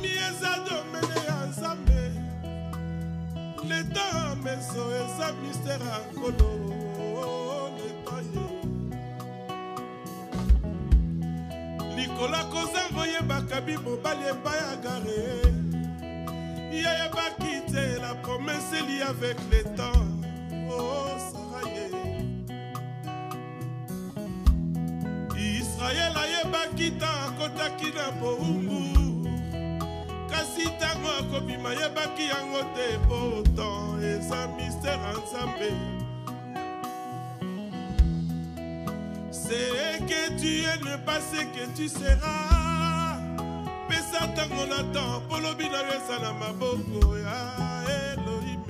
Zomi eza domaine ya Nzambe. L'état meso eza mystère akolo. L'état ye. Likola koza voye bakabi mobali epai agare. Yaya bakite la promesse liée avec le temps. Oh Sarah ye. Israël aye bakita akotaki na boumbu. Kasi tango akobima ye baki yango te pourtant eza mystère en Nzambe. C'est que tu es ne pas ce que tu seras. Pesa tango na temps polobi na yesa na maboko ya Elohim.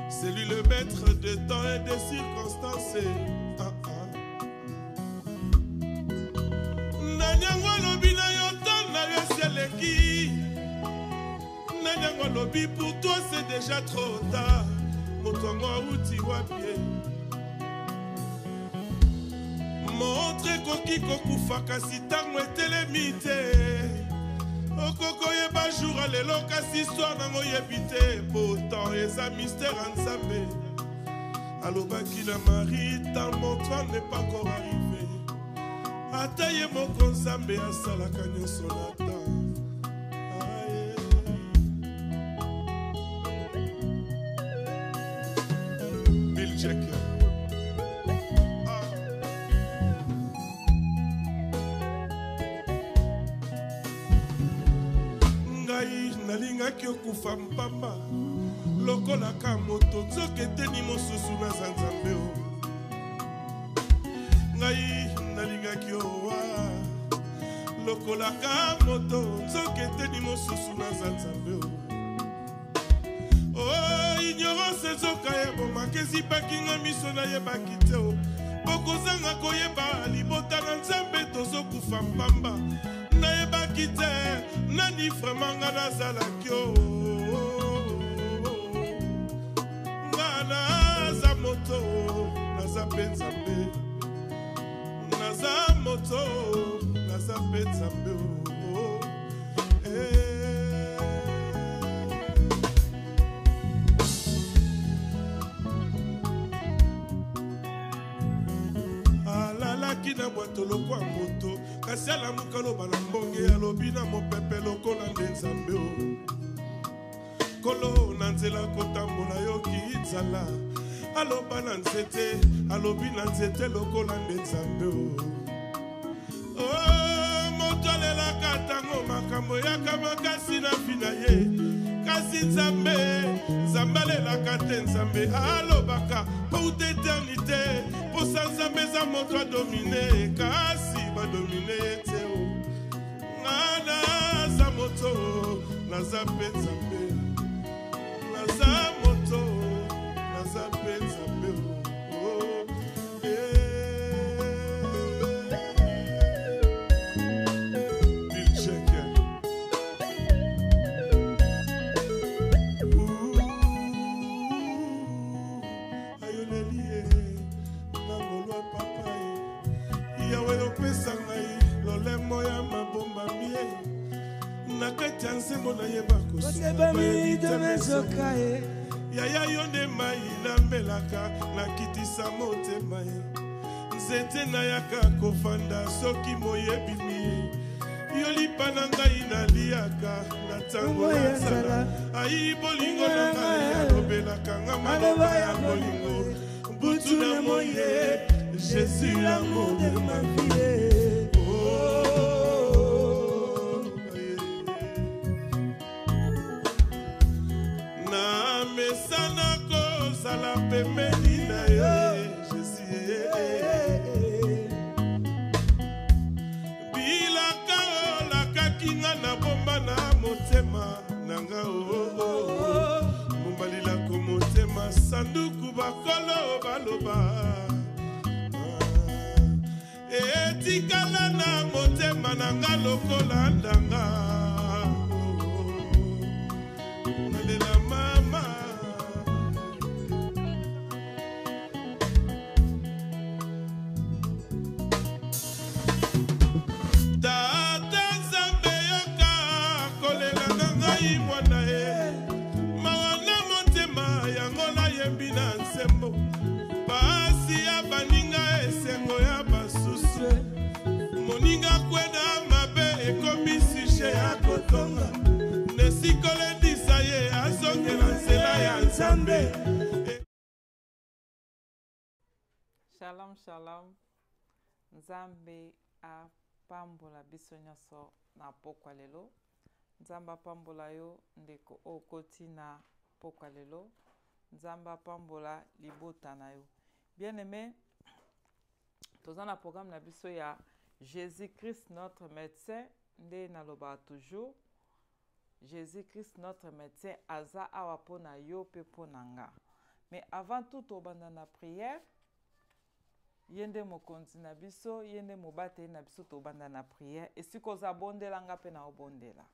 C'est lui le maître de temps et de circonstances. Nanyango lobi na yo temps na yo seleki. Nanyango lobi pour toi c'est déjà trop tard. Motongo uti wapie. Montre koki kokufa kasi tango etelemi te. Okoko yeba jour alelo kasi histoire nango yebi te. Pourtant eza mystère en Nzambe. Alobaki na Marie tant mon temps n'est pas encore arrivé. Ata ye moko Nzambe asalaka nyonso na temps. Bill Jacker. Nalingaki okufa mpamba lokolaka moto nzoka eteni mosusu naza Nzambe o. Ngai nalingaki owa lokolaka moto nzoka eteni mosusu naza Nzambe o. Oh ignorance ezoka ebomaka ezipaki nga miso nayebaki te o. Bokozanga koyeba libota na Nzambe tozokufa mpamba. Nayebaki te nani vraiment nga nazalaki o. Nga naza moto naza mpe Nzambe. Naza moto naza mpe Nzambe o. Alalaki na bwatolo kwa moto kasi alamuka loba na mbonge alobi na mopepe lokola nde Nzambe o. Kolo na nzela kotambola yoki nzala aloba na nzete alobi na nzete lokola nde Nzambe o. Oh moto alelaka tango makambo yaka makasi na fina ye kasi Nzambe Nzambe alelaka te Nzambe alobaka pour l'éternité. Posa Nzambe za moto adomine kasi badomine te o. Nana za moto naza mpe Nzambe. Naza moto naza mpe Nzambe o. Bill Jacker. Ayonelie nangolwa papa yawe opesa ngai lolemo ya mabomba mie nakati ya nzembo nayeba kosuka yaya yo nde mai nambelaka nakitisa motema ye nzete nayaka kofanda soki moyebini ye yo lipa na ngai naliaka na ntango ya nzala ayi bolingo na ngai alobelaka nga maloba ya bolingo butu na moye Jésus l'amour de ma vie. Oh, na mesana kozala pembeni na ye Jésus. Bilaka olakaki nga na bomba na motema nanga o. Mombalila ko motema sanduku bakolo baloba. Etikala na motema nanga lokola ndanga. Nalela mama. Tata Nzambe yoka bisishe ya kotonga nesikole disaye azongela nzela ya nzambe. Shalom, shalom. Nzambe apambola biso nyonso na pokwa lelo. Nzambe apambola yo ndeko okoti na pokwa lelo. Nzambe apambola libota na yo. Bien aimé, toza na programme na biso ya Jésus-Christ notre médecin, nde naloba toujours. Jésus-Christ notre médecin aza awa pona yo pe pona nga. Mais avant tout tobanda na prière, yende mokonzi na biso, yende mobate na biso tobanda na prière, et si koza bondela nga pe na obondela.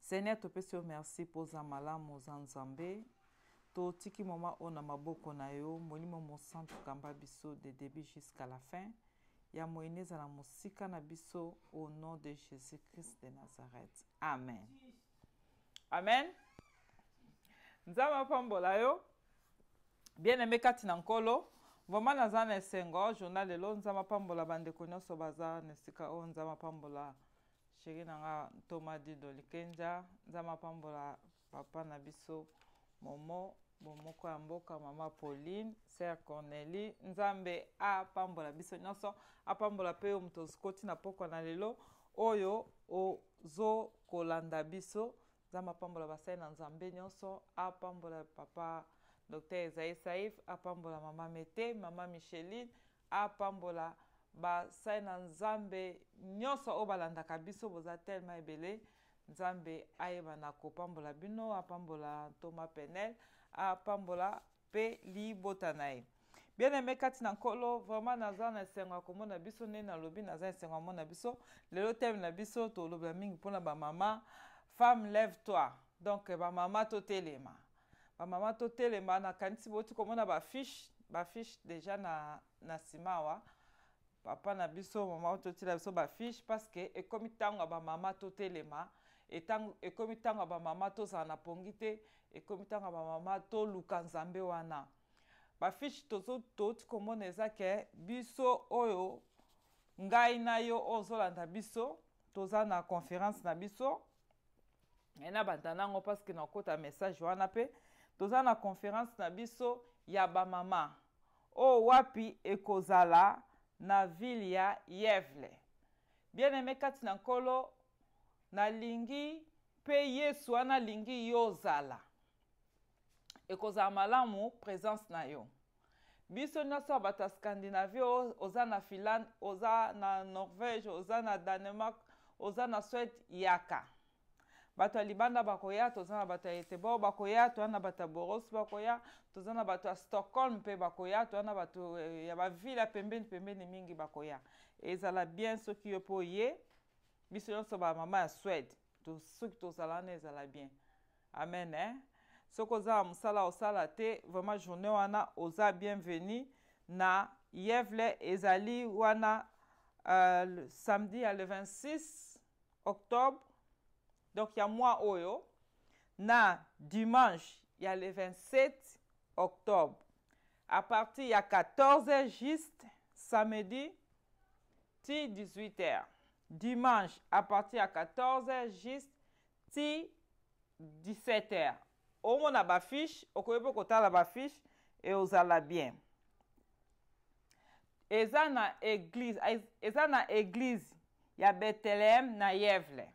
Seigneur, topesi yo merci poza malamu za Nzambe. To tiki moma ona maboko na yo, molimo mosantu kamba biso de début jusqu'à la fin. Ya moineza na musika na biso au nom de Jésus-Christ de Nazareth. Amen. Amen. Nzama pambola yo. Bien aimé kati na nkolo. Vraiment naza na esengo journal lelo nzama pambola bandeko nyonso baza na esika o nzama pambola chéri nanga Thomas Dido Likenja, nzama pambola papa na biso Momo bomoko ya mboka mama Pauline, sœur Cornélie, nzambe apambola biso nyonso, apambola pe yo muto zikoti na pokwa na lelo oyo ozo kolanda biso, nzama apambola basai na nzambe nyonso, apambola papa Dr. Esaïe Saïf, apambola mama Mete, mama Micheline, apambola basai na nzambe nyonso o balandaka biso boza tellement ebele. Nzambe ayeba na kopambola bino, apambola Thomas Penel, apambola pe libota na ye. Bien aimé kati na nkolo, vraiment naza na esengo ya komona biso nde nalobi naza esengo ya mona biso. Lelo teme na biso tolobela mingi mpona bamama, femme lève-toi. Donc bamama totelema. Bamama totelema nakanisi boti komona bafiche déjà na simawa. Papa na biso mama totela biso bafiche parce que ekomi tango bamama totelema. Ekomi tango bamama tozala na pongi te, ekomi tango bamama toluka nzambe wana. Bafiche toti komona eza ke biso oyo ngai na yo ozolanda biso toza na conférence na biso ena bantanango parce que nakota message wana pe toza na conférence na biso ya bamama o wapi ekozala na ville ya Yevle. Bien aimé kati na nkolo nalingi pe Yesu wana lingi yo zala. Ekozala malamu présence na yo. Biso nyonso bata Scandinavie oza na Finlande, oza na Norvège, oza na Danemark, oza na Suède yaka. Bato ya libanda bakoya, toza na bato ya Göteborg bakoya, toza na bato ya Borås bakoya, toza na bato ya Stockholm pe bakoya, toza na bato ya bavila pembeni mingi bakoya. Ezala bien soki yo po ye, biso nyonso ba mama ya Suède, soki tozala wana ezala bien. Amen, hein? Soko oza musala osala te, vraiment journée wana oza bienvenue na Yevle ezali wana samedi le 26 octobre. Donc, il y a moi oyo. Na dimanche, il y a le 27 octobre. À partir, il y a 14h juste, samedi, 18h. Dimanche, à partir de 14h juste, 17h. Au moins, on a ma fiche, au coin de la fiche, et on a bien. Et ça, na église, il y a Bethléem, na Yevle.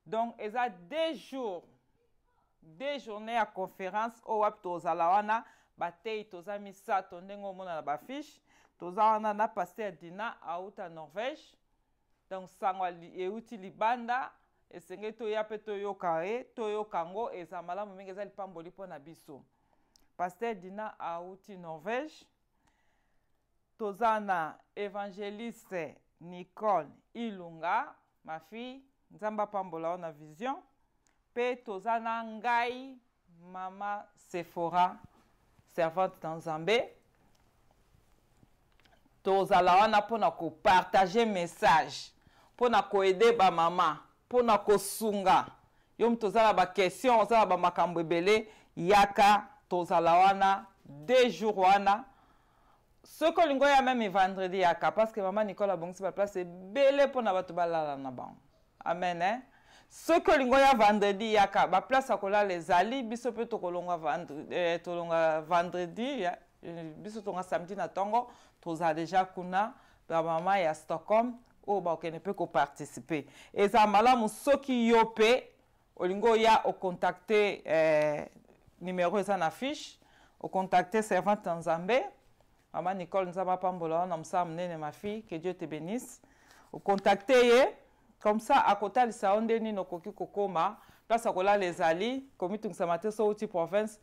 Donc, il y a 2 jours, 2 journées à conférence au wap tozala wana batei toza misa tondengo mona na bafiche toza wana na pasteur Dina auta Norvège. Donc, sangwa euti libanda esenge to ya pe to yokae to yokango eza malamu mingi eza lipamboli pona biso. Pasteur Dina auti Norvège. Toza na évangéliste Nicole Ilunga, ma fille. Nzamba pambola na vision. Pe toza na ngai mama Sephora, servante dans Zambé. Tozala wana pona ko partager message, pona ko aider ba mama, pona ko sunga. Yom tozala ba question, ozala ba makambo ebele yaka tozala wana 2 jours wana ce que lingo ya même vendredi yaka parce que maman Nicole a bongisi ba place belé pour na bato balala na bango. Amen hein. Ce que lingo ya vendredi yaka ba place akola les ali biso pe to kolonga vendredi ya biso tonga samedi na tongo toza déjà kuna ba maman ya Stockholm o ba okene pe ko participer. Et ça malamu soki yope olingo ya o contacter numéro eza na fiche o contacter servante Nzambe. Maman Nicole Nzamba Pambola, on a amené ma fille, que Dieu te bénisse. Au contacter, comme ça, à côté de ça, on dit nos coquilles kokoma, place à coller les alliés, comme tu sais, matin, sur outil province,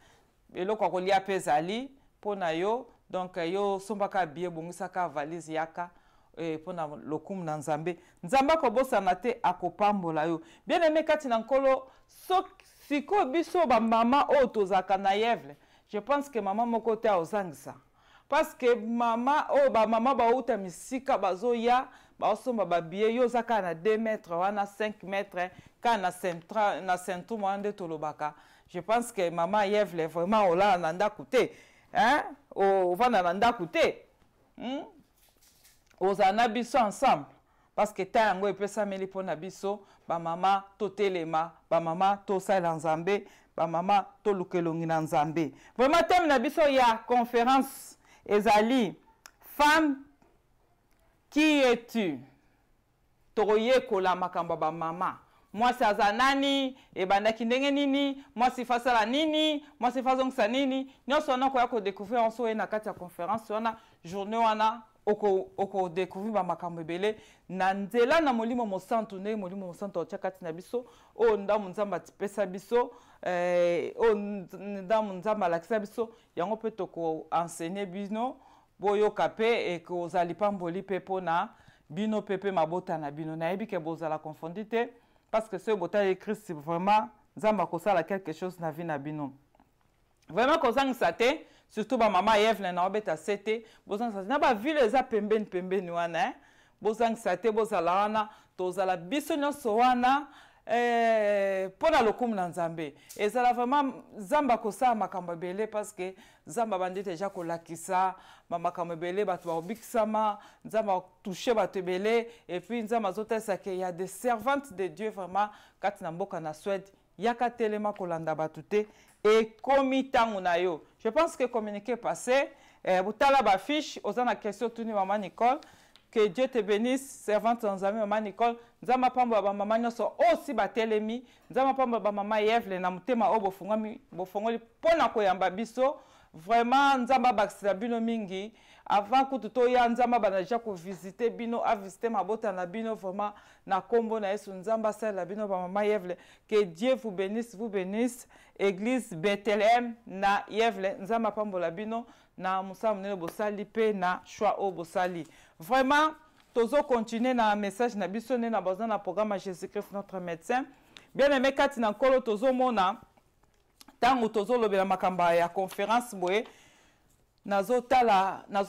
et là, quand on y a pes alliés, pour nayo, donc, yo, sombaka billet, bon, ça, valise, yaka, pour na lokum na Nzambe. Nzamba kobo sanate akopambola yo. Bien aimé, kati nankolo, siko biso ba maman o tozaka na yevle. Je pense que maman moko te ozangisa. Parce que maman, oh, ba maman ba outa misika bazoya, ba osomba ba billet yo zaka na 2 mètres, wana 5 mètres, ka na centre mwande tolobaka. Je pense que maman Yevle vraiment ola nanda koute. Hein? O vana nanda koute. Ozana biso ensemble. Parce que ta yango epesa meli pona biso, ba maman to telema, ba maman to sala Nzambe, ba maman to lukelongi na Nzambe. Vraiment thème na biso ya conférence ezali femme, qui es-tu? Toroye kola makamba ba mama. Moi c'est azanani, e bandaki ndenge nini, moi c'est face à la nini, moi c'est face à nini. Nous sommes quoi ko découvrir en soi na kati ya conférence wana journée wana oko découvrir ba makambo belé na nzela na molimo mosantu ne molimo mosantu tia kati na biso o ndamu nzamba tipesa biso o ndamu nzamba lakisa biso yango pe toko enseigner bino boyo kapé et ko zali pamboli pepo na bino pepe mabota na bino na yebi ke bozala confondité parce que ce bota de Christ vraiment nzamba ko sala quelque chose na vie na bino vraiment ko zangisa te. Surtout ba maman Yevle na obeta sete bozang sa na ba ville eza pembeni wana bozang sate bozala wana tozala biso nyonso wana pona lokumu na Nzambe ezala vraiment zamba kosa makambo belé parce que zamba bandi déjà kolakisa makambo belé bato ba obikisama nzamba toucher bato belé et puis nzamba zotesa ke ya des servantes de Dieu vraiment kati na mboka na Suède yaka telema kolanda bato te et komitangu na yo. Je pense que communiqué passé, vous avez la fiche, vous avez la question tournée maman Nicole, que Dieu te bénisse, servante Nzambe maman Nicole, nzamba pamba ba maman nyoso aussi ba telemi, nzamba pamba ba maman Yevle na mutema o bofongoli pona koyamba biso, vraiment nzamba bakisa bino mingi, avant que tout ya nzamba bana déjà ko visiter bino, a visiter mabota na bino vraiment na kombo na Yesu nzamba sala bino ba maman Yevle, que Dieu vous bénisse. Église Bethlehem na Yevle nzamba pambola bino na musa munene bosali pe na choix o bosali. Vraiment tozo continuer na message na biso ne na bazana na programme Jésus-Christ notre médecin. Bien aimé kati na nkolo tozo mona tango tozo lobela makamba ya conférence boye nazo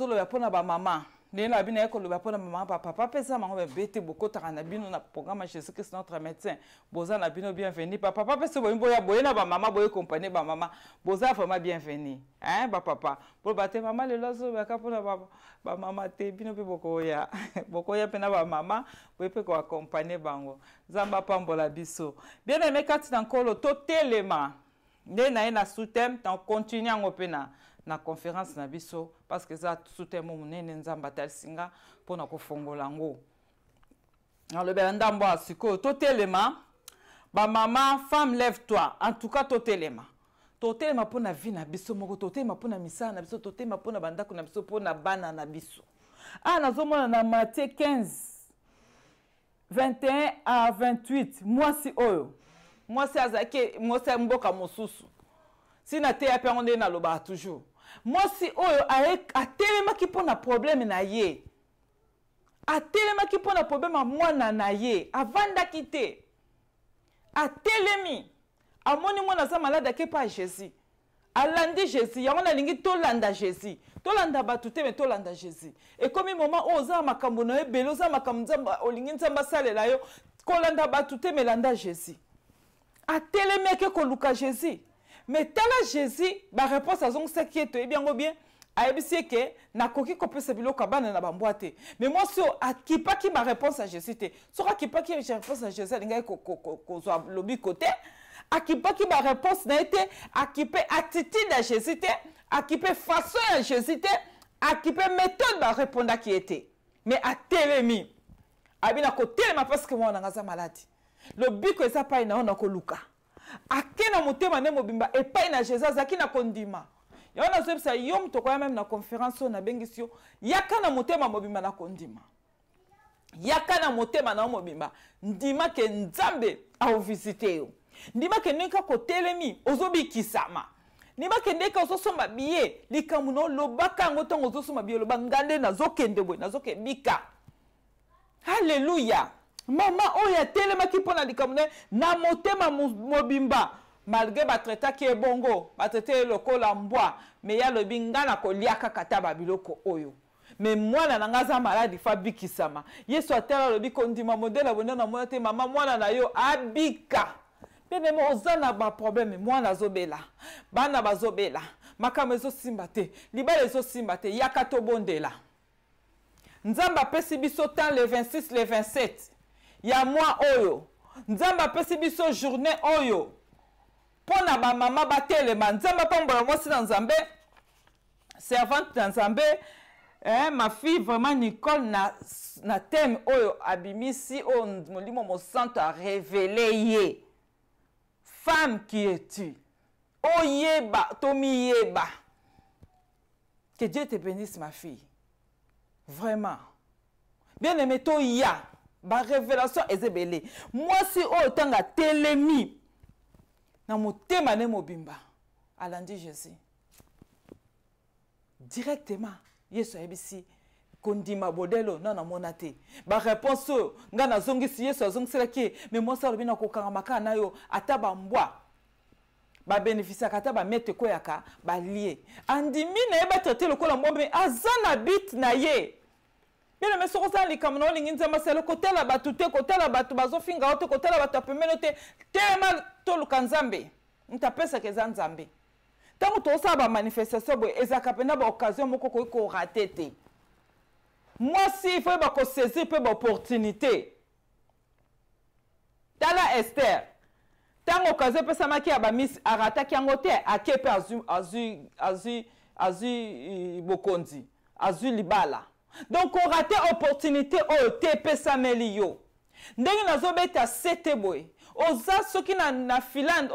loya pona ba mama. Nela bina yako loba pona mama papa pesa mango bete bokota na bino na programme Jésus-Christ notre médecin boza na bino bienvenue papa pesa boyimbo ya boyena ba mama boye compagnie ba mama boza vraiment bienvenue hein ba papa pour bater mama le lazo ba kapona ba mama te bino pe bokoya pena ba mama boye pe ko accompagner bango zamba pambola biso bien aimé kati na nkolo to telema nde na ina sous-thème tant continuer ngopena na conférence na biso parce que ça soutien mo munene nzamba talsinga pona ko fongola ngo na le ndambo asiko to telema ba maman femme lève-toi en tout cas to telema pona vie na biso moko to telema pona misana na biso to telema pona bandako na biso pona bana na biso nazomona na Matthieu 15 21 à 28 mwasi oyo mwasi azaki mwasi mboka mosusu sina te ape onde na loba toujours mwasi oyo atelemaki mpona problème na ye atelemaki mpona problème mwana na ye avandaki te atelemi amoni mwana aza malade ake pa Jésus alandi Jésus yango nalingi tolanda Jésus tolanda bato te me tolanda Jésus ekomi moment oyo oza makambo na ebele oza makambo nzamba olingi nzamba asalela yo kolanda bato te me landa Jésus atelemi ake koluka Jésus. Mais tala Jésus, la réponse à son qui est bien ou bien, ayebisi ke nakoki kopesa biloko bana na bambwate. Mais moi si akipaki ma réponse à Jésus te. So akipaki ma réponse à Jésus lingai ko zo lobi côté. Akipaki ma réponse na été akipe attitude à Jésus te, akipe façon à Jésus te, akipe méthode ba répondre qui était. Mais à telemi. Abina ko telema parce que moi na malade. Le biko eza pa ina ona ko luka. Akena motema ne mobimba e pa ina Jésus akina kondima. Ya wana zebisa yom to kwa même na conférence na bengisio yakana motema mobimba na kondima. Yakana motema na mobimba ndima ke nzambe a visiter yo. Ndima ke neka ko telemi ozobi kisama. Ndima ke ndeka ozosomba biye likamuno lobaka ngotongo ozosomba biye lobangande na zokende boy na zokebika. Alléluia. Maman oya telema ki pona likamune na motema mobimba malgré batreta ki ebongo batrete lokola mbwa me ya lobinga na koliaka kata babiloko oyo me mwana na ngaza maladi fa bikisama Yesu atela lobi kondima modela bonena mwana te mama mwana na yo abika bene mo ozana ba problème mwana zobela bana bazobela makamo ezo simba te libala ezo simba te yaka to bondela nzamba pesi biso tan le 26 le 27 ya moi oyo nzamba pesi biso journée oyo pona ba mama batelema nzamba pambola mwasi na nzambe servante na nzambe ma fille vraiment Nicole na thème oyo abimisi o molimo mo santo a révélé ye femme qui es-tu oyeba tomi yeba que Dieu te bénisse ma fille vraiment bien aimé to ya ba révélation ezebele moi si o tanga telemi na motema ne mobimba alandi Jésus directement Yesu ayebisi kondima bodelo na monate ba réponse nga na zongisi Yesu azongiselaki mais moi ça lobina kokanga makana yo ataba mbwa ba bénéficier kata ba mette koyaka ba lié andimi na eba traiter lokola mbombe azana bit na ye. Bien mais soko za likamno linginza maselo kotela batu te kotela batu bazofinga ote kotela batu apemelo te tema to lukanzambe ntapesa ke zanzambe tango to sa ba manifestation bo ezaka pena ba occasion moko ko rater te moi si il faut ba ko saisir pe ba opportunité tala Esther tango occasion pesa maki aba miss arata ki angote akepe azu bokonzi azu libala. Donc on rate opportunité au TP Samelio. Ndenge nazobeta sete boy. Oza soki na Finlande,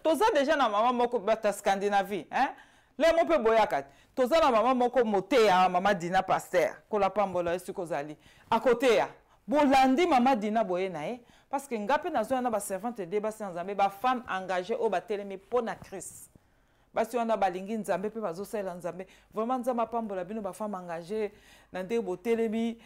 toza déjà na mama moko bata Scandinavie, hein? Le mo pe boyakat. Toza na mama moko mote ya mama Dina Pasteur. Ko la pambola esu kozali. A côté ya. Bolandi mama Dina boye na parce que ngape nazo na ba servante de ba nzambe ba femme engagée au batelemi pona Christ. Basi wana balingi nzambe pe bazosala nzambe vraiment nzamba pambola bino ba femme engagée na nde botelemi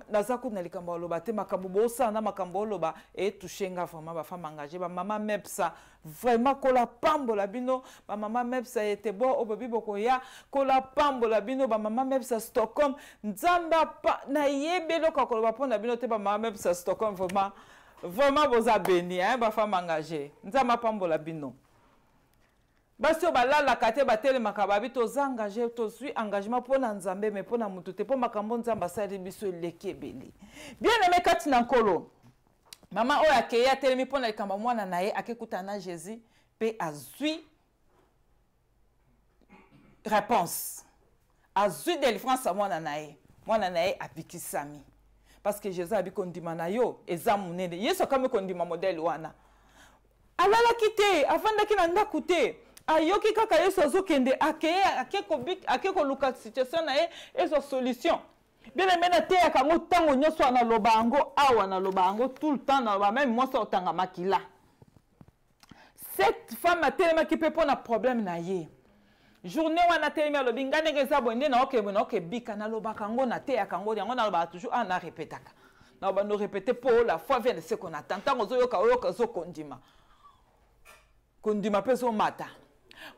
naza ko na likambo loba te makambo bosa na makambo loba et touchenga vraiment ba femme engagée ba mama mepsa vraiment ko la pambola bino ba mama mepsa était bon obobi boko ya ko la pambola bino ba mama mepsa Stockholm nzamba pa na yebelo ko loba pona bino te ba mama mepsa Stockholm vraiment boza béni hein ba femme engagée nzamba pambola bino. Basi balala kate batele makababi toza engagé tozui engagement pour na nzambe mais pour na mutu te pour makambo nzamba sali biso lekebeli. Bien aimé kati na nkolo. Mama oya keya telemi pour na likamba mwana na ye akekuta na Jésus pe azui réponse. Azui délivrance mwana na ye abikisami. Parce que Jésus abi kondima na yo eza munene. Yesu kame kondima modèle wana. Alala kite afanda kina ndaku te. Ayoki kaka Yesu azokende akeko luka situation na ye ezo solution. Bien aimé na te yakango tango nyoso na lobango awa na lobango tout le temps na ba même moi ça otanga makila. Cette femme a tellement qui peut prendre un problème na ye. Journée wana tellement lo bingane ngeza bonde na oke bika na lobakango na te yakango yango na loba toujours na répétaka. Na ba no répéter pour la fois vient de ce qu'on attend tango oyoka zo kondima. Kondima peso mata.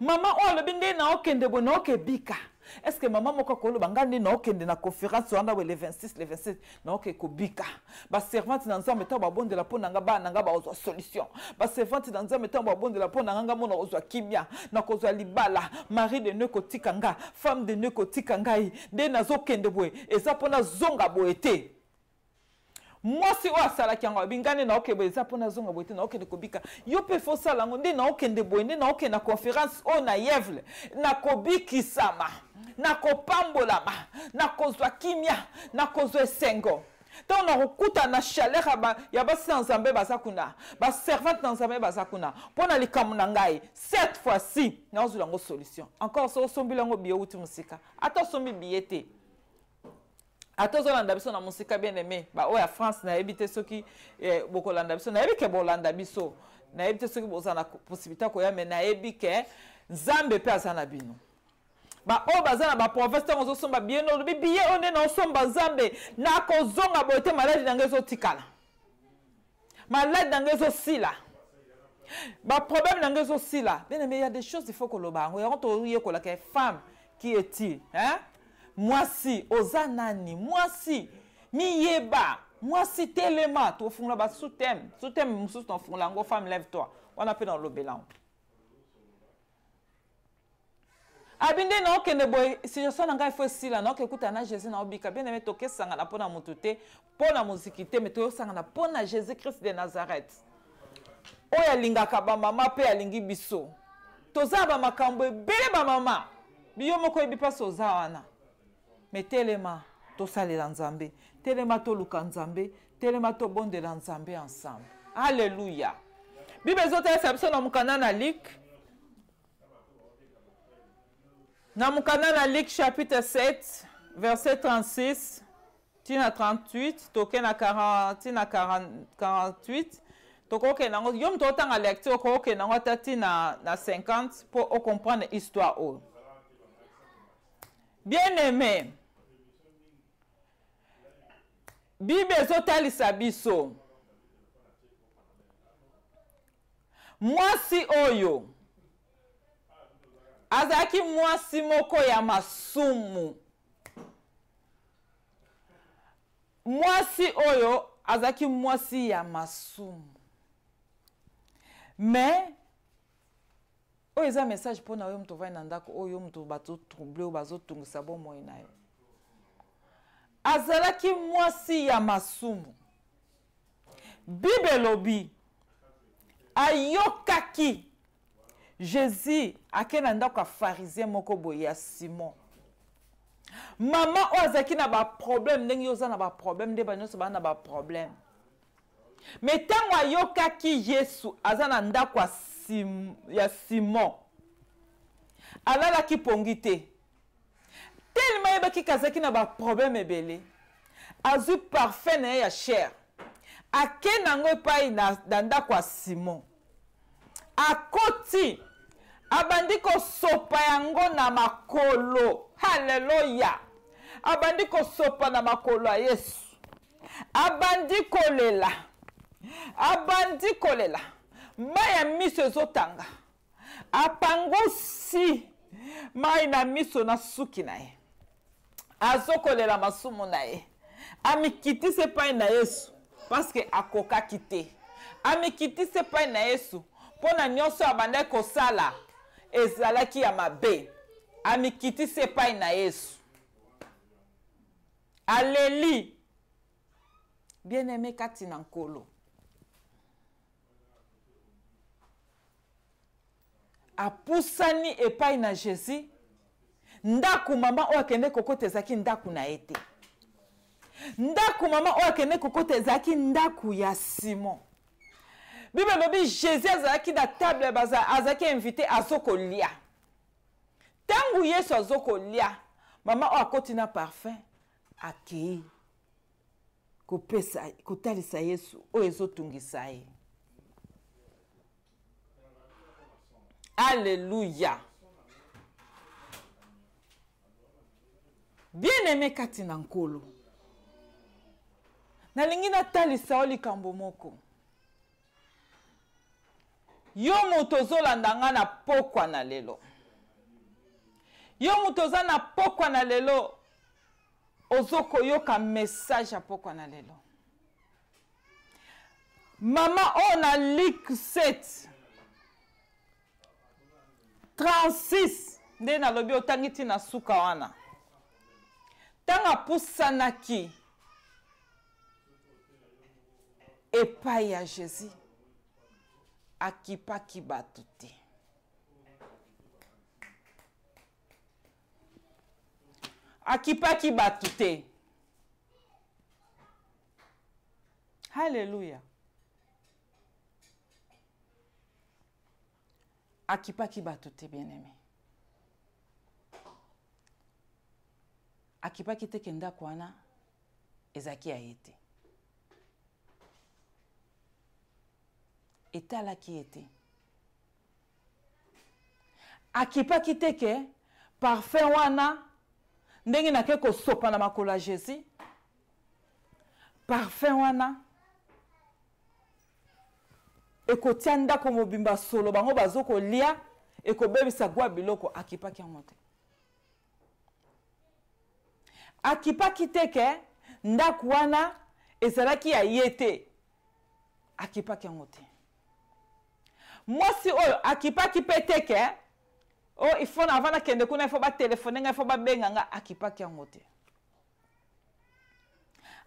Mama o le binde na okende bona okebika. Est-ce que maman moko kolo bangandi na okende na conférence wana le 26 le 27 na oke kobika ba servante na nzambe ta ba bondela pona nga ba nanga ba ozwa solution ba servante na nzambe ta ba bondela pona nga mona ozwa kimia na kozwa libala mari de ne kotika nga femme de ne kotika ngai de nazo kende boye eza pona zonga boete moi si o asala kiango bingane na okebe eza pona zonga boete na okende kobika yo pe fo sala ngonde na okende boye na okende na conférence o na yevle na kobiki sama na kopambolama na kozwa kimia na kozwa esengo tant na kokuta na chaleur ya basi na nzambe bazakuna ba servante na nzambe bazakuna pona likamu na ngai cette fois-ci na ozula ngo solution encore so sombila ngo biye uti musika ata sombi biyete ata zolanda biso na musika bien aimé ba o ya France na ebite soki bokolanda biso na ebike bolanda biso na ebite soki bozana possibilité ko ya mais na ebike nzambe pe azana bino ba o bazana ba prophète ngo somba bien no biye one na somba nzambe na kozonga bote maladi na ngezo tikala maladi na ngezo sila ba problème na ngezo sila bien aimé il y a des choses il faut que lo ba ngo ya to riye ko la que femme qui est-il hein moi si ozanani moi si miyeba moi si telema to fungla ba soutem mususu to fungla ngo femme lève toi on appelle dans le bélan abinde na okende boy situation na ngai fo sila na okekuta na Jésus na obika bien aimé to kesanga na pona mutute pona muzikite mais to sanga na pona Jésus Christ de Nazareth oya lingaka ba mama pe alingi biso tozaba makambo ebele ba mama biyo moko ebipa soza wana mais telema to salela nzambe telema to luka nzambe telema to bondela nzambe ensemble alléluia bible zote esa biso na mukana na Luc chapitre 7 verset 36 tina 38 toke na 40 tina 48 tokoke nango yom to tanga lecture koke nango tati na 50 pour comprendre histoire o bien-aimé Bible ezotalisa biso mwasi oyo azaki mwasi moko ya masumu mwasi oyo azaki mwasi ya masumu mais oyo eza message mpona oyo moto ovai na ndako oyo moto bazotrouble oyo bazotungisa bomoi na yo azalaki mwasi ya masumu Bible elobi ayokaki Jésus ake na ndako ya pharisien moko boye ya Simon mama oyo azalaki na baproblème ndenge yo oza na baproblème nde banyonso baa na baproblème mais ntango ayokaki Yesu aza na ndako ya Simon alalaki pongi te tellement yebaki kazaki na baproblème ebele azwi parfait na ye ya chair ake nango epai na ndako ya Simon akoti abandi kosopa yango na makolo haleluya abandi kosopa na makolo ya Yesu abandi kolela mai ya miso ezotanga apangosi mai na miso na suki na ye azokolela masumu na ye amikitisi epai na Yesu paske akokaki te amikitisi epai na Yesu mpona nyonso abandaki kosala ezalaki ya mabe amikitisi epai na Yesu aleli bien-aimé kati na nkolo apusani epai na Jésus ndaku mama oyo akende kokota ezalaki ndaku na ye te ndaku mama oyo akende kokota ezalaki ndaku ya Simon Bible elobi Jésus azalaki na table azalaki invité azokolia ntango Yesu azokolia mama oyo akoti na parfum akei kotalisa Yesu oyo ezotungisa ye alléluia bien-aimé kati na nkolo nalingi natalisa o likambo moko yo moto ozolanda nga na pokwa na lelo Yo mutoza na pokwa na lelo. Ozoko yoka message a pokwa na lelo. Mama on a Luc 7. 36. Nde na lobi otangiti na suka wana. Tanga pusanaki. Epai ya Jésus. Akipaki bato te. Akipaki bato te. Alléluia. Akipaki bato te, bien-aimé. Akipaki te kenda kwana ezaki ayete. Etalaki ete. Akipaki te ke parfum wana ndenge na ke ko sopa na makolo ya Jésus. Parfum wana ekotia ndako mobimba solo bango bazoko lia ekobebisa gwa biloko akipaki yango te. Akipaki te ke ndako wana ezalaki ya yete. Akipaki yango te. Mwasi oyo akipaki pete ke oh il faut avant kende kuna il faut ba téléphoner nga il faut ba benga nga akipaki yango te.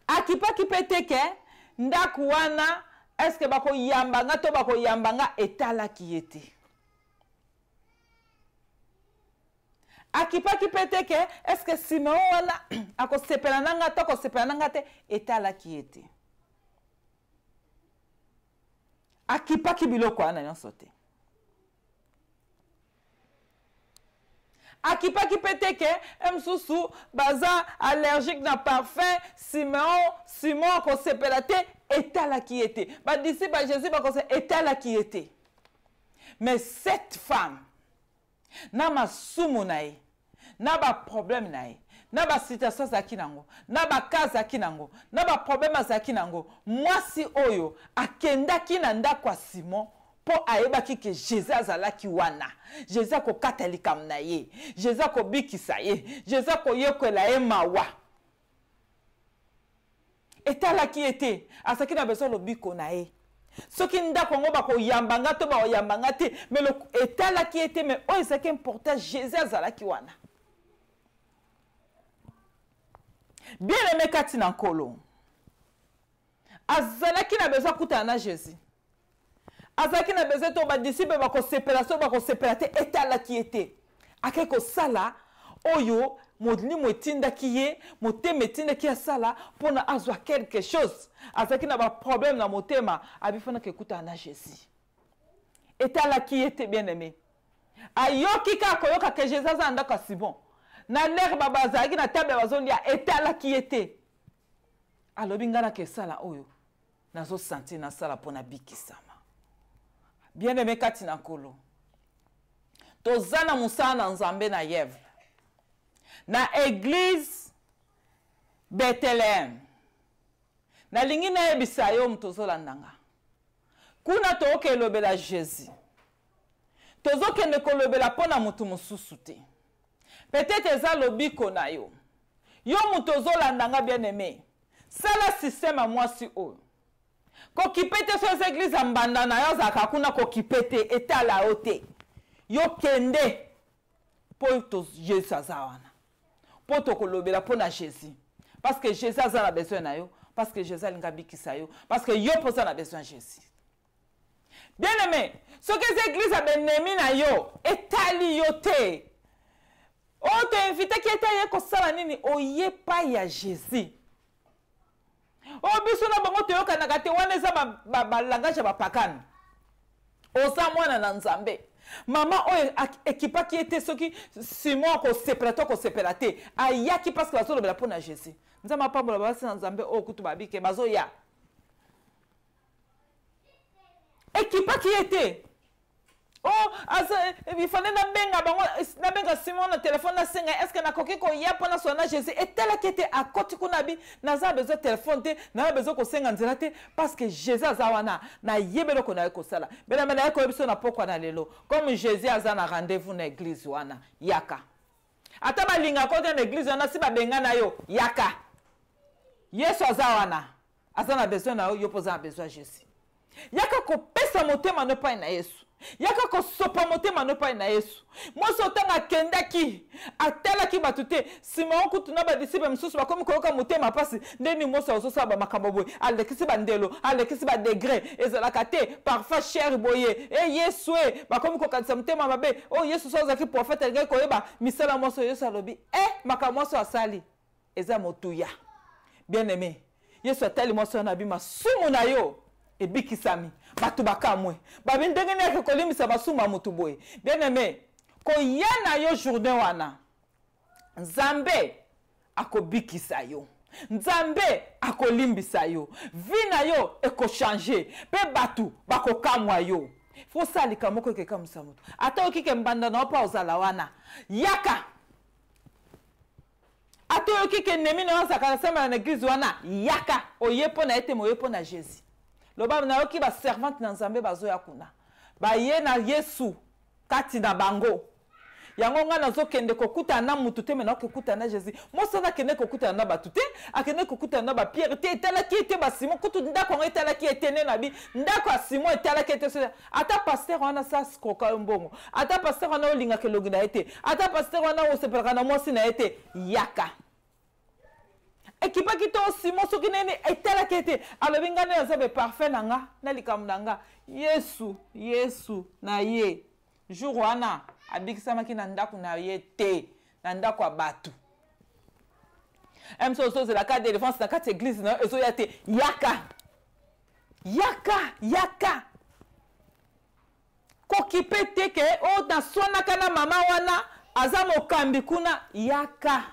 Akipaki pete ke ndako wana est-ce que bako yambanga to bako yambanga etalaki yete. Akipaki pete ke est-ce que Simon wana ako sepela nanga to ko sepela nanga te etalaki yete. Akipaki biloko wana nyonso te. Akipaki pete ke msusu baza allergique na parfum Simon ko sepela te etalaki ete. Ba disciple ba Jésus ba ko se etalaki ete. Mais cette femme na masumu na ye, na ba problème na ye, na ba situation zaki nango, na ba kaza zaki nango, na ba problème zaki nango, mwasi oyo akendaki na ndako ya Simon po ayebaki ke Jésus azalaki wana. Jésus ko katalika na ye, Jésus ko bikisa ye, Jésus ko yekwela ye mawa. Etalaki ete asaki na beso lobiko na ye. Soki ndako ngo bako yambanga to ba yambanga te, mais le etalaki ete mais o ezaki important Jésus azalaki wana. Bien aimé kati na nkolo. Azalaki na besoin kuta na Jésus. Azalaki na besoin to ba disciple bako sepela te etalaki ete. Akeko sala oyo modli motinda kiye, motema etinda ki sala pona azwa quelque chose. Azalaki na ba problème na motema, abifana ke kuta na Jésus. Etalaki ete bien aimé. Ayoki ka koyoka ke Jésus azanda ka si bon. Na l'air babazaki na table bazolia etalaki ete. Alobi ngana ke sala oyo. Nazo senti na sala pona bikisama. Bien aimé kati na nkolo. Tozana musana na Nzambe na Yves. Na église Bethlehem. Na lingi na yebisa yo mtozolandanga. Kuna toke lobela Jésus. Tozoke ne kolobela pona mutu mususu te. Peut-être eza lobiko na yo. Yo mutozolandanga bien aimé. Sala système à moi si o. Kokipete so église ambanda na yo zaka kuna kokipete etala ote. Yo kende po to Jésus azawana. Po to kolobela pona Jésus. Parce que Jésus a besoin na yo, parce que Jésus a bikisa yo, parce que yo posa na besoin Jésus. Bien aimé, ce que cette église a benemi na yo, etali yo te. On te invite qui était ko sala nini oye pa ya Jésus. O biso na bango te yoka na kate wana eza ba langage ba pakana. Oza mwana na Nzambe. Mama oyo ekipa qui était soki Simon ko sepelate ayaki parce que bazo lobela pona Jésus. Nzama pa bola ba na Nzambe o kutu babike bazo ya. Ekipa qui était oh, il fallait na benga Simon na téléphone na senga est-ce que na koki ko ya pona sona Jésus et tel qui était à côté kunabi na za besoin téléphone te na besoin ko senga nzela te parce que Jésus azawana na yebelo ko na ko sala bela mena ko biso na pokwa na lelo comme Jésus azana rendez-vous na église wana yaka ata balinga kote na église wana si babenga na yo yaka Yesu aza wana aza na besoin na yo poza na besoin Jésus yaka kopesa motema no pa na Yesu yaka kosopa motema no pa na Yesu moso tanga kendaki atalaki batute sima okutu na ba disciple msusu bakomi koyoka motema pasi ndeni moso ozosa ba makambo boye alekisi bandelo alekisi ba degré ezalaka te parfois cher boye Yesu bakomi kokanisa motema mabe Yesu so zaki prophète ngaki koyeba misala moso Yesu alobi makambo moso asali eza motuya bien aimé Yesu atali moso na bima sumu na yo ebikisami batu bakamwe babi ndenge neke kolimisa basuma mutu boye bien aimé koyana yo journée wana Nzambe akobikisa yo Nzambe akolimbisa yo vina yo eko changer pe batu bakokamwa yo faut salika moko ke kamisa mutu ata okike mbanda na opa ozala wana yaka ata okike nemi na osaka sema na église wana yaka oyepo na ete moyepo na Jésus loba na yoki ba servante na Nzambe bazoya kuna ba ye na Yesu kati na bango yango nga nazo kende kokuta na mutu te mena kokuta na Jésus moso na kende kokuta na batu te akende kokuta na ba Pierre te etala ki te ba Simon kutu ndako ngo etala ki etene na bi ndako a Simon etala ki ete ata pasteur wana sa skoka mbongo ata pasteur wana olinga kelogi na ete ata pasteur wana osepelaka na mosi na ete yaka ekipa kito Simon soki nene etala kete alobi ngane ya zabe parfait nanga na likamu nanga Yesu na ye jour wana abikisama ki na ndako na ye te na ndako abatu so c'est la carte de défense na kati église na ezo ya te yaka kokipe te ke na swana kana mama wana aza mokambi kuna yaka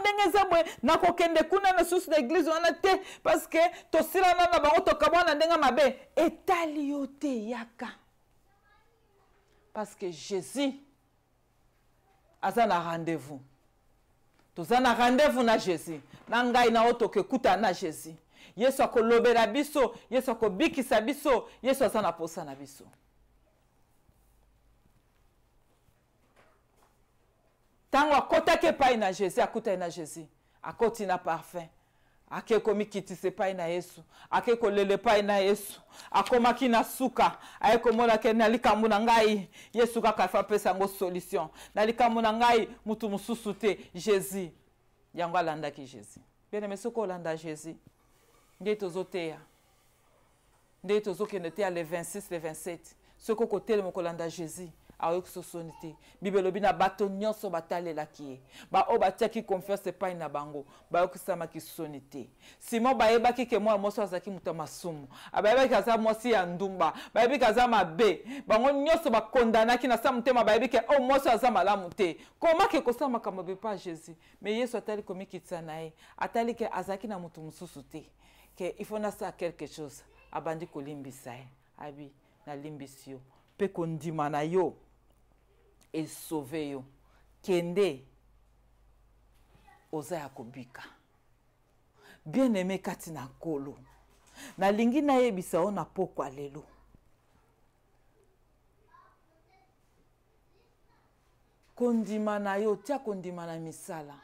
ndenge zabwe na kokende kuna na susu na église wana te parce que tosila na bango tokabwana ndenge mabe etali yo te yaka parce que Jésus aza na rendez-vous toza na rendez-vous na Jésus na ngai na otoke kuta na Jésus Yesu akolobela biso Yesu akobikisa biso Yesu aza na posa na biso tango akotaki epai na Jésus akutai na Jésus akoti na parfum ake komikitisa epai na Yesu ake kolele epai na Yesu akomaki na suka aye komona ke na likambo na ngai Yesu kaka fa pesa ngo solution na likambo na ngai mutu mususu te Jésus yango alandaki Jésus bien aimé soko olanda Jésus nde tozoteya nde tozokende te le 26 le 27 soko kotele mokolanda Jésus ayoki sosoni te Bible lobi na bato nyonso batalelaki ye o batiaki confiance epai na bango bayokisamaki soni te Simon bayebaki ke mwana moso azalaki moto ya masumu bayebaki aza mwasi ya ndumba bayebiki aza mabe bango nyonso bakondanaki na sa motema bayebiki mwasi aza malamu te komaki kosala makambo bepa Jésus mais Yesu atali komikitisa na ye atali ke azalaki na moto mosusu te ke il faut nasala quelque chose abandi kolimbisa ye abi nalimbisi yo mpe kondima na yo et sauver yo kende oza ya kobika bien aimé kati na kolo na lingi na yebisa o na pokwa lelo kondima na yo tia kondima na misala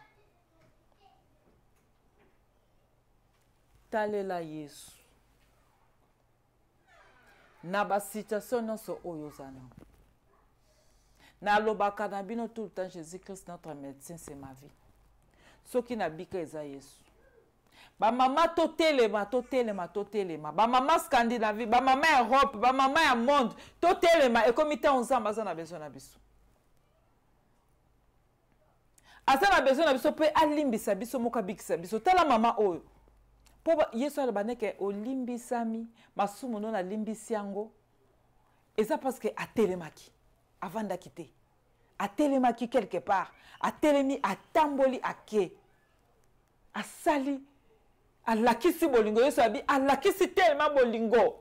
talela Yesu na ba situation nyonso oyo ozana na lobaka na bino tout le temps Jésus-Christ notre médecin c'est ma vie soki na bika eza Yesu ba mama totelema ba mama Scandinavie ba mama Europe ba mama ya monde totelema et comme ita onzamba aza na besoin na biso aza na besoin na biso pe alimbisa biso moka bikisa biso tala mama oyo po Yesu alabaneke olimbisami masumu no na limbisi yango eza parce que atelemaki avandaki te atelemaki quelque part atelemi atamboli ake asali alakisi bolingo Yesu abi alakisi tellement bolingo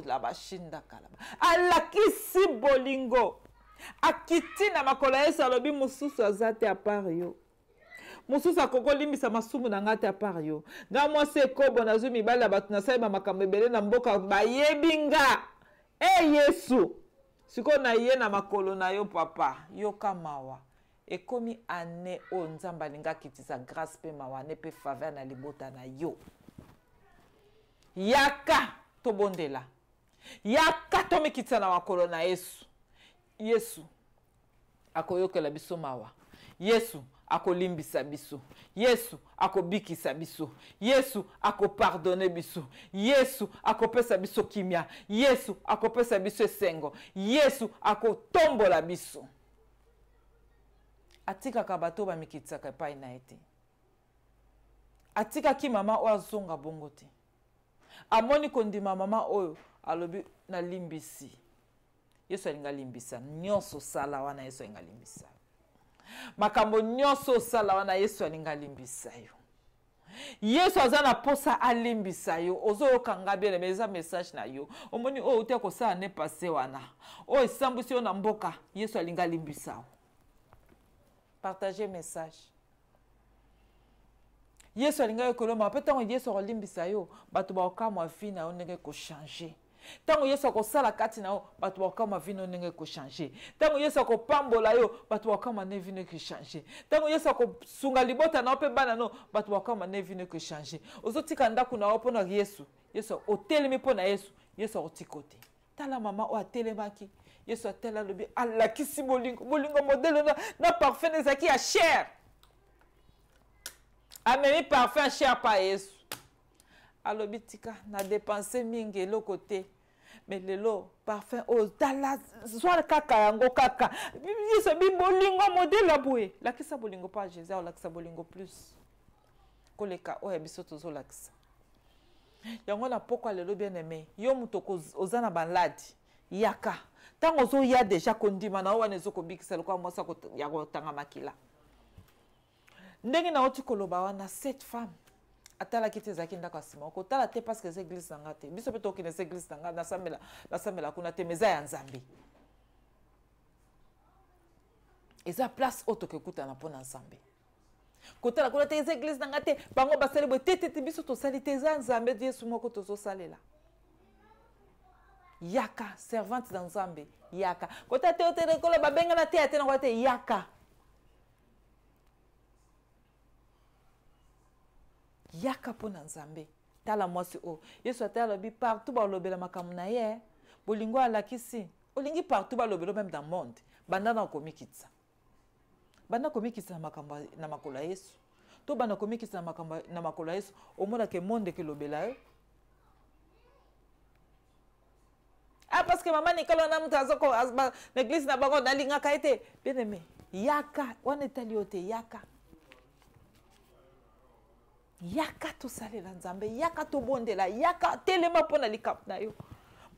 la bashinda kalaba alakisi bolingo akiti na makolo Yesu alobi mususu azate apart yo mususu akokolimbisa masumu na ngate apart yo nga mwasi ekobo nazwi mibali ya bato nasali bamakambo ebele na mboka bayebi nga Yesu siko na ye na makolo na yo papa yoka mawa ekomi ane o nzamba linga kitisa grâce pe mawa ne pe faveur na libota na yo yaka tobondela yaka tomikitisa na makolo na Yesu Yesu akoyokela biso mawa Yesu akolimbisa biso Yesu akobikisa biso Yesu akopardonne biso Yesu akopesa biso kimia Yesu akopesa biso esengo Yesu akotombola biso atikaka bato bamikitisaka epai na ye te atikaki mama oyo azonga bongo te amoni kondima mama oyo alobi na limbisi Yesu alinga limbisa nyonso sala wana Yesu alinga limbisa makambo nyonso sala wana Yesu alinga limbisa yo Yesu aza na posa alimbisa yo ozoyoka nga bien mais eza message na yo omoni oyo utia kosala ne passé wana oyo esambwisi yo na mboka Yesu alinga limbisa yo partager message Yesu alinga yo koloma pe tango Yesu akolimbisa yo bato bakokamwa vi na yo ndenge kochanger tango Yesu akosala kati na yo bato bakokamwa vi na yo ndenge kochanger tango Yesu akopambola yo bato bakokamwa ne vi ndenge kochanger tango Yesu akosunga libota na yo pe bana no bato bakokamwa ne vi ndenge kochanger ozotika ndako na yo mpona Yesu Yesu otelemi mpona Yesu akotika te tala mama oyo atelemaki Yesu atela lobi alakisi bolingo modele na parfum ezaki ya cher amemi parfum cher pa Yesu alobi tika na dépenser mingi eloko te mais lelo parfum tala zwala kaka yango kaka Yesu bolingo modele boye lakisa bolingo pa Jésus lakisa bolingo plus koleka oyo biso tozolakisa yango na pokwa lelo bien aimé yo muto ozana banladi yaka tango zo ya déjà kondima na wana ezokobikisa lokwa mwasa ya kotanga makila ndenge na oti koloba wana cette femme atala kiti zaki ndako asima okotala te parce que c'est église nanga te biso pe toki na église nanga na samela kuna te meza ya Nzambe eza place oto kekuta na pona Nzambe kotala kuna te église nanga te bango basali bo te biso to sali te za Nzambe Yesu moko tozo salela yaka servante dans Nzambe yaka kota te otere kola babenga na te atena kwa te yaka yaka pona Nzambe tala mwasi o Yesu atala bi partout ba lobela makambo na ye bolingo alakisi olingi partout ba lobelo même dans monde banda na komikitsa makambo na makolo ya Yesu to banda komikitsa makambo na makolo ya Yesu omona ke monde ke lobela yo parce que maman Nicolas na mutu azoko l'église na bango na linga kaite bien aimé yaka wana etali ote yaka to salela Nzambe yaka to bondela yaka telema pona likap na yo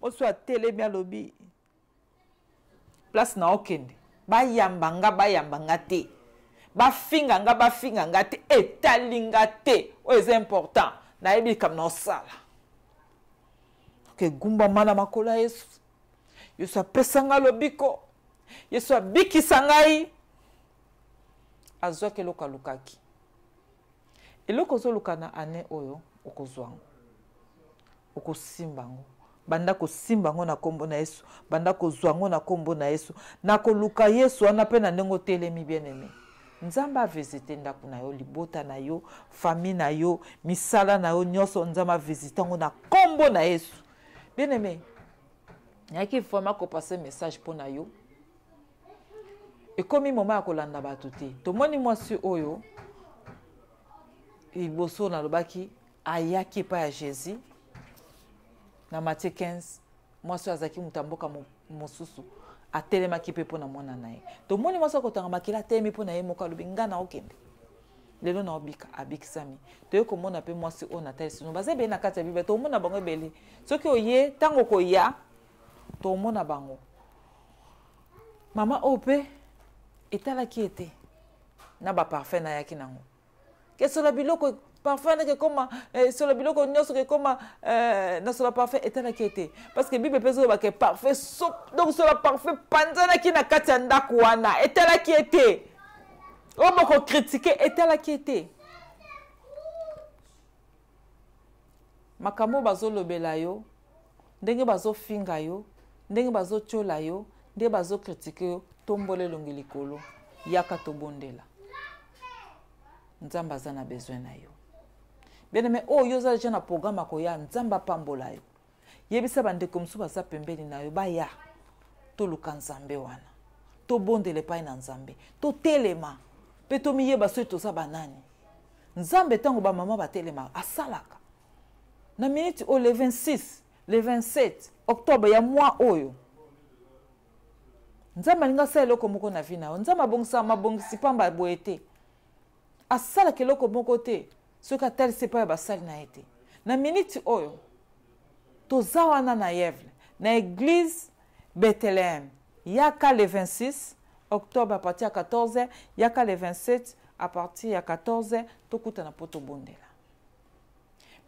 oso atelemi alobi place na okende bayambanga te bafinga nga te etalinga te o est important na yebi kam na osala ke gumba mana makola Yesu apesanga lobiko Yesu abikisa ngai azwaki eloko alukaki eloko ozoluka na ane oyo okozwango okosimbango banda kosimbango na kombo na Yesu banda kozwango na kombo na Yesu na koluka Yesu wana pe na ndenge telemi bien aimé Nzamba a visité ndako na yo libota na yo famille na yo misala na yo nyonso Nzamba visité ngo na kombo na Yesu bien aimé yaki vraiment ko passer message pour na yo et comme moment akolanda bato te tomoni mwasi oyo iboso na lobaki ayaki pa ya Jésus na Matthieu 15 mwasi azaki mutamboka mosusu atelemaki pe pona mwana na ye tomoni mwasi akotanga makila temi pona ye moko alobi nga na okende lelo na obika abikisami toye komona pe mwasi oyo na tali sino baza be na kati ya Bible tomona bango ebele soki oye tango koya tomona bango mama ope etalaki ete na ba parfum na yaki nango ke sola biloko parfum na ke koma sola biloko nyonso ke koma na sola parfum etalaki ete parce que Bible pezo ba ke parfum so donc sola parfum panzana ki na kati ya ndako wana etalaki ete o moko critiquer etalaki ete makambo bazolobela yo ndenge bazofinga yo ndenge bazochola yo nde bazo critiquer yo tombole longi likolo yaka tobondela nzamba aza na besoin na yo bien aimé oyo oza deja na programme akoya nzamba pambola yo yebisa bandeko mosusu baza pembeni na yo baya toluka nzambe wana tobondela epai na nzambe totelema mpe tomiyeba soki toza banani nzambe ntango bamama batelema asalaka na minute oyo le 26 le 27 octobre ya mwa oyo nzambe alingi asala eloko moko na vi na yo nzambe mabongisi pamba boye te asalaka eloko moko te soki atalisi epai ya basali na ye te na minute oyo toza wana na Yevle na église Bethléem yaka le 26 octobre à partir ya 14h yaka le 27 à partir ya 14h tokutana po tobondela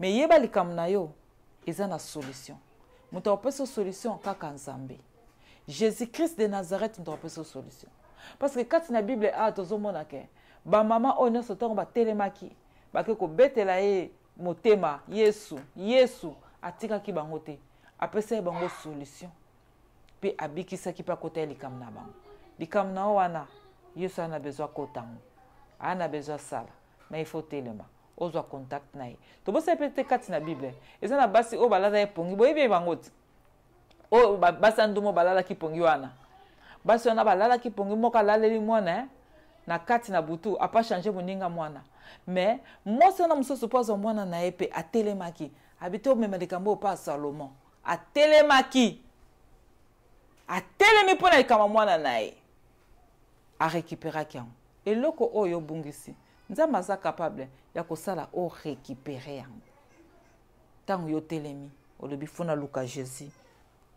mais yeba likambo na yo eza na solution moto apesa solution kaka nzambe Jésus-Christ de Nazareth moto apesa solution parce que kati na Bible a tozomona ke bamama oyo nyonso ntango batelemaki bake kobetela ye motema yesu atikaki bango te apesa ye bango solution mpe abikisaki mpe akota ye likambo na bango likambo na o wana yesu ana besoin kotango ana besoin sala na ifo telema ozwa contact na ye tobosa mpe te kati na Bible eza na basi oyo balala ye pongi boyebi ye bango te oyo basi andumo balalaki pongi wana basi wana balalaki pongi moko alaleli mwana na kati na butu apa changer moninga mwana mais mwasi wana mosusu mpo azwa mwana na ye mpe atelemaki abite omema likambo oyo pa Salomon atelemaki atelemi mpo na likambo mwana na ye arekiperaki yango eloko oyo obungisi nzambe aza capable ya kosala orekipere yango ntango yo telemi olobi fona luka Jésus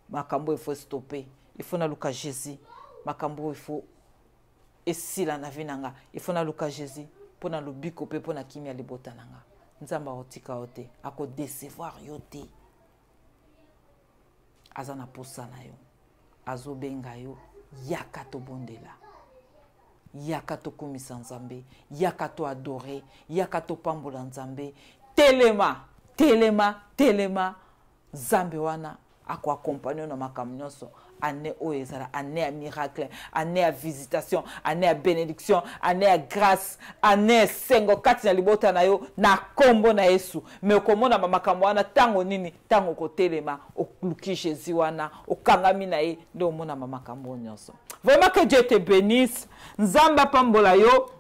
makambo ifo stopper ifona luka Jésus makambo ifo esila na vi nanga ifona luka Jésus mpona lobiko mpe mpona kimia libota nanga nzambe akotika yo te akodecevoir yo te aza na posa na yo azobenga yo yaka tobondela yaka tokumisa nzambe yaka to adore yaka topambola nzambe telema nzambe wana akoakompagne na makambo nyonso année oyo ezala année ya miracle année ya visitation année ya bénédiction année ya grâce année ya esengo kati na libota na yo na kombo na Yesu mais okomona makambo wana ntango nini ntango kotelema okluki Jésus wana okangami na ye nde omona makambo nyonso. Vraiment que Dieu te bénisse. Nzamba pambola yo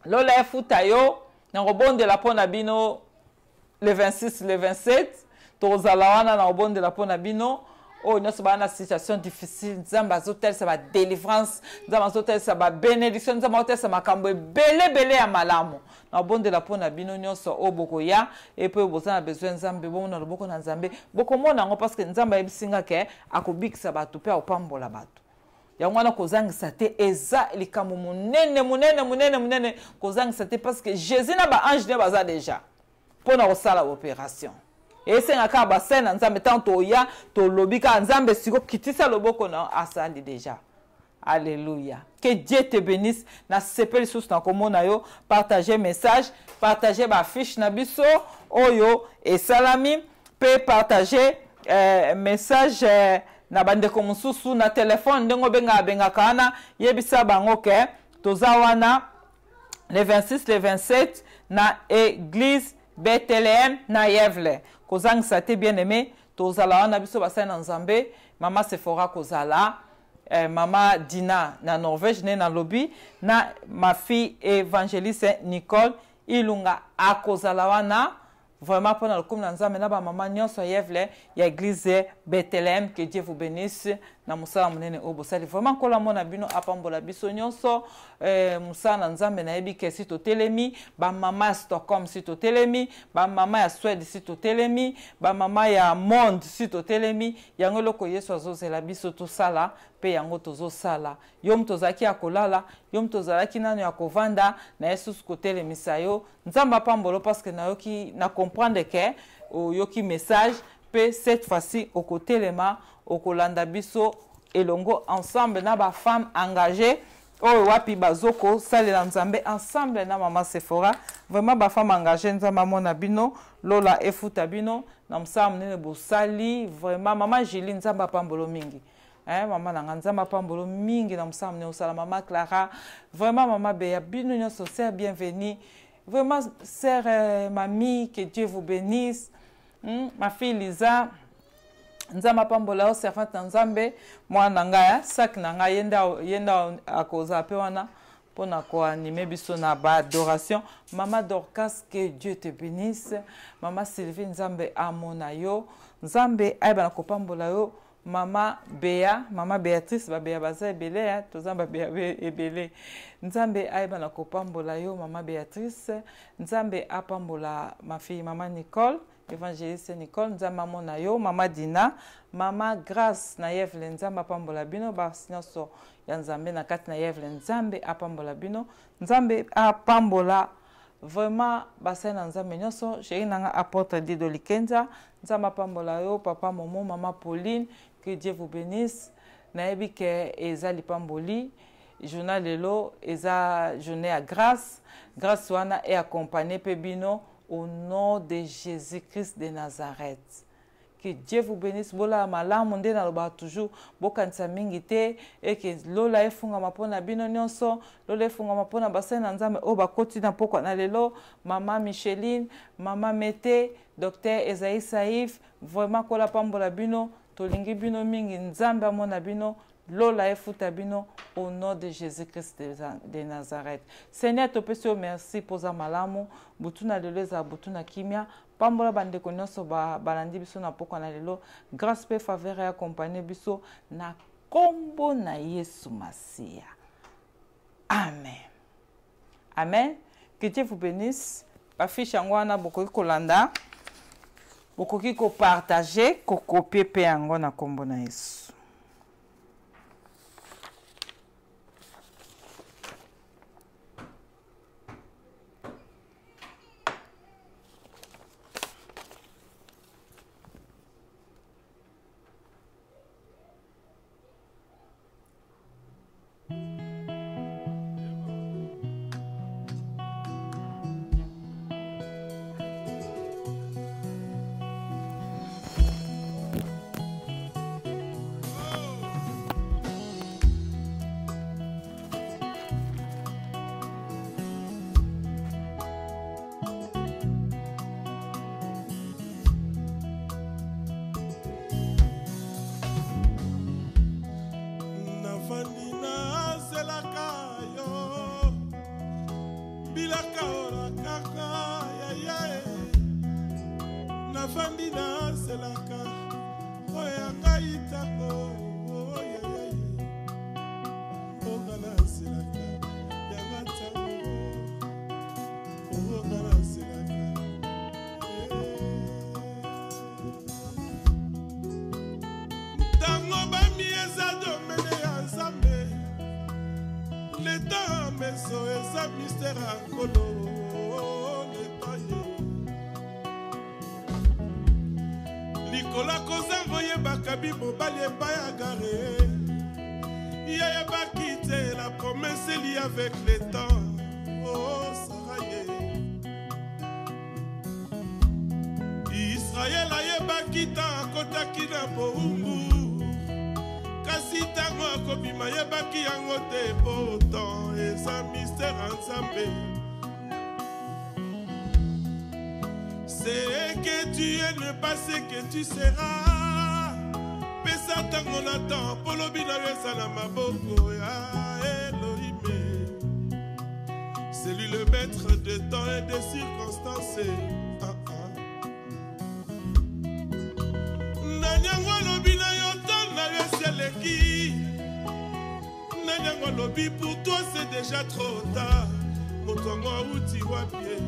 lola efuta yo na robondela pona bino le 26 le 27 tozala wana na robondela pona bino. Oh, nous sommes dans une situation difficile. Nous sommes dans une délivrance. Nous sommes dans une bénédiction. Nous sommes dans une belé à malamu. Nous sommes dans la pona bino nyonso o bokoya et puis vous avez besoin nzambe bon na loboko na nzambe boko mona ngo parce que nzambe ebisinga ke akobikisa bato pe opambola bato. Yango wana kozangisa te eza likambo munene kozangisa te parce que Jésus na ba ange ne baza déjà pona kosala opération. Et c'est un cas bassin nzambe tanto ya to lobika nzambe siko kitisa loboko na asali déjà. Alléluia. Que Dieu te bénisse. Na sepeli sous na komona yo, partager message, partager ba fiche na biso oyo et salami, peut partager message na bande komususu na téléphone ndengo benga kana yebisa bango ke toza wana le 26 le 27 na église Bethléem na Yevle. Kozangisa te bien aimé tozala wana biso basai na nzambe mama Sephora kozala mama Dina na Norvège ne na lobby na ma fille évangéliste Nicole Ilunga akozala wana vraiment pendant le comme na nzambe na ba mama nyonso Yevle ya église Bethléem. Que Dieu vous bénisse na musala munene obosali vraiment kola mona bino apambola biso nyonso musala na nzambe na yebi ke sito telemi ba mama Stockholm sito telemi ba mama ya Suède sito telemi ba mama ya monde sito telemi yango loko Yesu azozela biso to sala pe yango tozo sala yom tozaki akolala yom tozalaki nano ya kovanda na Yesu ko telemisa yo nzamba pambolo parce que na yoki na comprendre que yoki message pe cette fois-ci au côté lema au kolanda biso elongo ensemble na ba femme engagée oyo wapi bazoko salela nzambe ensemble na mama Sephora vraiment ba femme engagée nzamba mona bino lola efuta bino na msala munene bosali vraiment mama Julie nzamba pambolo mingi Maman nanga nzamba pambolo mingi na msam ne osala Maman Clara. Vraiment Maman Béa bino nyonso sœur bienvenue. Vraiment sœur mamie, que Dieu vous bénisse. Ma fille Lisa nzamba pambola o servante nzambe mwana ngaya sak nanga yenda akoza pe wana pona ko animer biso na ba adoration. Maman Dorcas, que Dieu te bénisse. Maman Sylvie nzambe amona yo nzambe aiba na kopambola yo. Maman Béa, Maman Béatrice ba Béa baza ebele tozamba Béa ebele nzambe aiba na kopambola yo Maman Béatrice nzambe apambola ma fille Maman Nicole évangéliste Nicole nzambe amona yo Maman Dina Maman Grâce na Yevle nzambe apambola bino basi nyonso ya nzambe na kati na Yevle nzambe apambola bino nzambe apambola vraiment bassin na nzambe nyonso chéri nanga apôtre Dido Likenza nzambe apambola yo papa Momo Maman Pauline, que Dieu vous bénisse. Naebi ke eza lipamboli journal lelo eza journée à grâce wana est accompagnée pe bino au nom de Jésus-Christ de Nazareth. Que Dieu vous bénisse. Bola malamu nde na loba toujours bokanisa mingi te et que lola efunga mapona bino nyonso lola efunga mapona bassin na nzambe o bakoti na pokwa na lelo Maman Micheline, Maman Mete, Docteur Esaïe Saïf, vraiment kola pambola bino tolingi bino mingi nzambe amona bino lola efuta bino au nom de Jésus-Christ de Nazareth. Seigneur topesi yo merci poza malamu butuna lelo eza butuna kimia pambola bandeko nyonso balandi biso na pokwa na lelo grâce pe faveur ya accompagner biso na kombo na Yesu Masia. Amen. Amen. Que Dieu vous bénisse. Bafiche yango wana bokoki kolanda bokoki ko partager ko copier pe yango na kombo na Yesu. Nicolas Koza voye bakabi mobali ebaya gare. Yaya bakite la promesse est liée avec le temps. Oh Saraye. Israël aye bakita kotaki na boumbu. Kasi tango akobima yebaki yango te pourtant eza mystère ensemble. C'est que tu es ne pas ce que tu seras. Pesa tango natan polobi na yesa na maboko ya Elohim. C'est lui le maître de temps et de circonstances. Nanyango lobi na yotan na yeseleki. Nanyango lobi pour toi c'est déjà trop tard. Motongo uti wapie.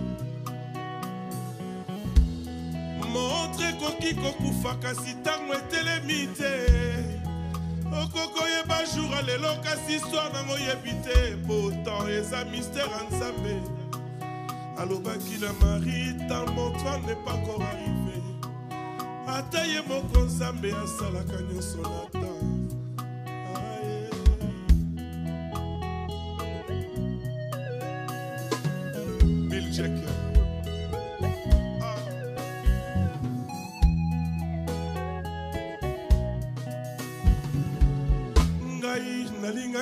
Montre koki kokufa kasi tango etelemi te. Okoko yeba jour alelo kasi histoire nango yebi te. Pourtant eza mystère nzambe. Alobaki na Marie tant mon temps n'est pas encore arrivé. Ata ye moko nzambe asalaka nyonso na temps. Bill Jack.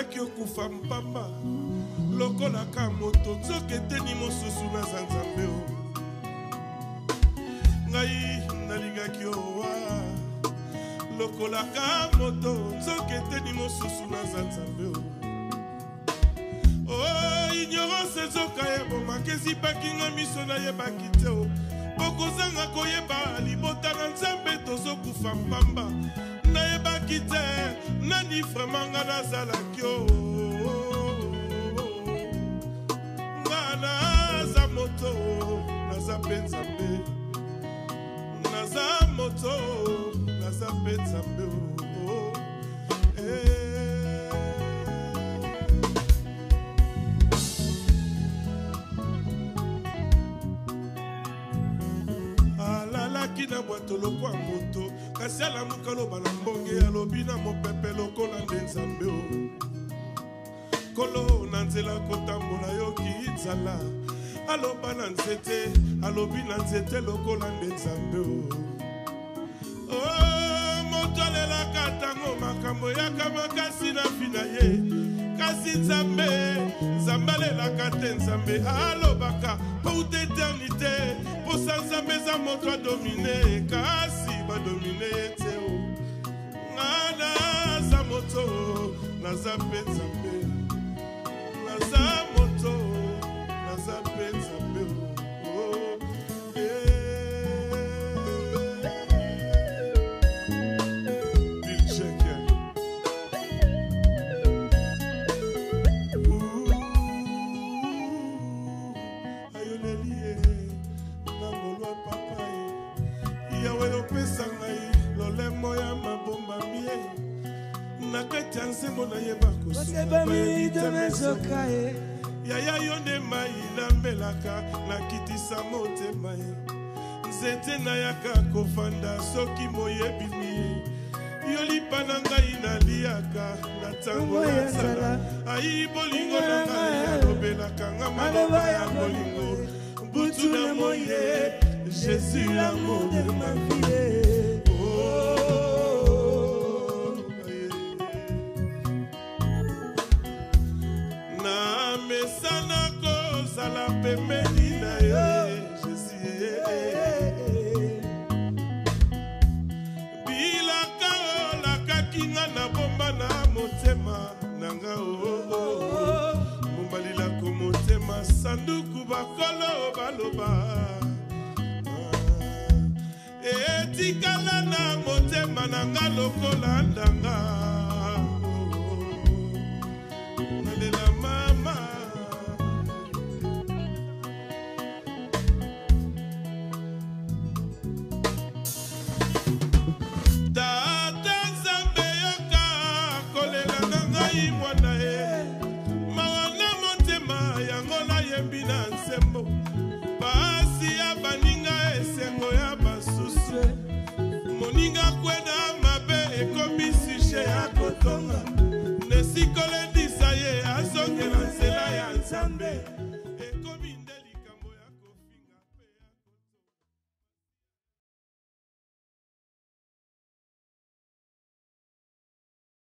nalingaki okufa mpamba lokolaka moto nzoka eteni mosusu naza nzambe o ngai nalingaki owa lokolaka moto nzoka eteni mosusu naza nzambe o ignorance ezoka yebomaka ezipaki nga miso nayebaki te o bokozanga koyeba libota na nzambe tozokufa mpamba nayebaki te nani vraimen nga nazalaki o nga naza moto naza mpe nzambe naza moto naza mpe nzambe o alalaki na bwato lokwa moto kasi alamuka loba na mbonge alobi na mopepe lokola nde nzambe o kolo na nzela kotambola yoki nzala aloba na nzete alobi na nzete lokola nde nzambe o moto alelaka ntango makambo yaka makasi na vi na ye kasi nzambe nzambe alelaka te nzambe alobaka pour d'éternité posa nzambe eza moto adomine kasi badomine ye te o nga naza moto naza mpe nzambe naza moto naza mpe nzambe o yaya yo nde mai nambelaka nakitisa motema ye nzete nayaka kofanda soki moyebimi ye yo lipa na ngai naliaka na ntango nazala ayi bolingo na ngai alobelaka nga maloba ya bolingo butu na moye Jésus l'amour de ma vie na mesana kozala pembeni na ye Jésus bilaka olakaki nga na bomba na motema na nga mombalilako motema sanduku bakolo baloba etikala na motema na nga lokola ndanga